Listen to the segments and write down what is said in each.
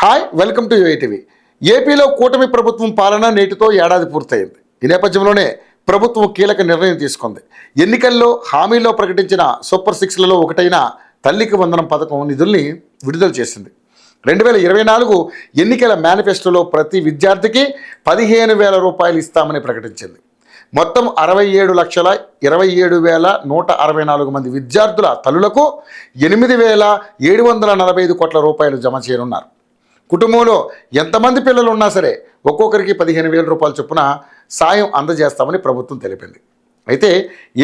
Hi, welcome to యూఐటీవీ. ఏపీలో కూటమి ప్రభుత్వం పాలన నేటితో ఏడాది పూర్తయింది. ఈ నేపథ్యంలోనే ప్రభుత్వం కీలక నిర్ణయం తీసుకుంది. ఎన్నికల్లో హామీలో ప్రకటించిన సూపర్ సిక్స్లలో ఒకటైన తల్లికి వందనం పథకం నిధుల్ని విడుదల చేసింది. 2024 ఎన్నికల మేనిఫెస్టోలో ప్రతి విద్యార్థికి 15,000 రూపాయలు ఇస్తామని ప్రకటించింది. మొత్తం 67,27,164 మంది విద్యార్థుల తల్లులకు 8,745 కోట్ల రూపాయలు జమ చేయనున్నారు. కుటుంబంలో ఎంతమంది పిల్లలు ఉన్నా సరే ఒక్కొక్కరికి 15,000 రూపాయల చొప్పున సాయం అందజేస్తామని ప్రభుత్వం తెలిపింది. అయితే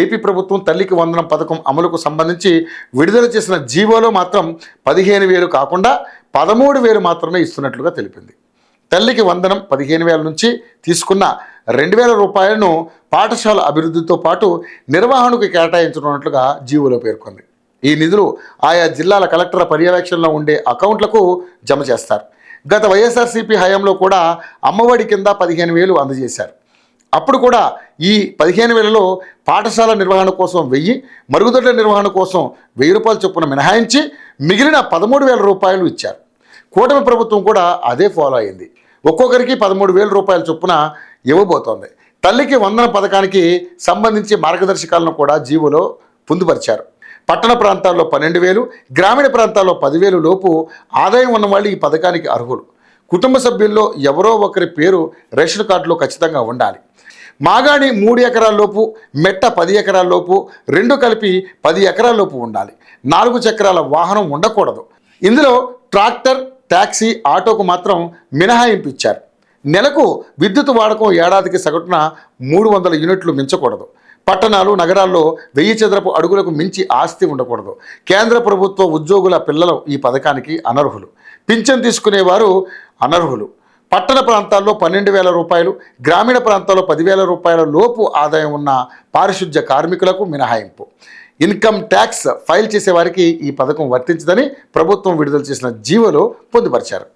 ఏపీ ప్రభుత్వం తల్లికి వందనం పథకం అమలుకు సంబంధించి విడుదల చేసిన జీవోలో మాత్రం 15,000 కాకుండా 13,000 మాత్రమే ఇస్తున్నట్లుగా తెలిపింది. తల్లికి వందనం 15,000 నుంచి తీసుకున్న 2,000 రూపాయలను పాఠశాల అభివృద్ధితో పాటు నిర్వహణకు కేటాయించనున్నట్లుగా జీవోలో పేర్కొంది. ఈ నిధులు ఆయా జిల్లాల కలెక్టర్ల పర్యవేక్షణలో ఉండే అకౌంట్లకు జమ చేస్తారు. గత వైఎస్ఆర్సీపీ హయాంలో కూడా అమ్మఒడి కింద 15,000 అందజేశారు. అప్పుడు కూడా ఈ 15,000లో పాఠశాల నిర్వహణ కోసం 1,000, మరుగుదొడ్ల నిర్వహణ కోసం 1,000 రూపాయల చొప్పున మినహాయించి మిగిలిన 13,000 రూపాయలు ఇచ్చారు. కూటమి ప్రభుత్వం కూడా అదే ఫాలో అయింది. ఒక్కొక్కరికి 13,000 రూపాయల చొప్పున ఇవ్వబోతోంది. తల్లికి వందన పథకానికి సంబంధించి మార్గదర్శకాలను కూడా జీవోలో పొందుపరిచారు. పట్టణ ప్రాంతాల్లో 12,000, గ్రామీణ ప్రాంతాల్లో 10,000 లోపు ఆదాయం ఉన్నవాళ్ళు ఈ పథకానికి అర్హులు. కుటుంబ సభ్యుల్లో ఎవరో ఒకరి పేరు రేషన్ కార్డులో ఖచ్చితంగా ఉండాలి. మాగాణి 3 ఎకరాల లోపు, మెట్ట 10 ఎకరాల లోపు, రెండు కలిపి 10 ఎకరాల లోపు ఉండాలి. 4 చక్రాల వాహనం ఉండకూడదు. ఇందులో ట్రాక్టర్, ట్యాక్సీ, ఆటోకు మాత్రం మినహాయింపు ఇచ్చారు. నెలకు విద్యుత్ వాడకం ఏడాదికి సగటున 300 యూనిట్లు మించకూడదు. పట్టణాలు, నగరాల్లో 1000 చదరపు అడుగులకు మించి ఆస్తి ఉండకూడదు. కేంద్ర ప్రభుత్వ ఉద్యోగుల పిల్లలు ఈ పథకానికి అనర్హులు. పింఛన్ తీసుకునేవారు అనర్హులు. పట్టణ ప్రాంతాల్లో 12,000 రూపాయలు, గ్రామీణ ప్రాంతాల్లో 10,000 రూపాయల లోపు ఆదాయం ఉన్న పారిశుధ్య కార్మికులకు మినహాయింపు. ఇన్కమ్ ట్యాక్స్ ఫైల్ చేసేవారికి ఈ పథకం వర్తించదని ప్రభుత్వం విడుదల చేసిన జీవోలో పొందుపరిచారు.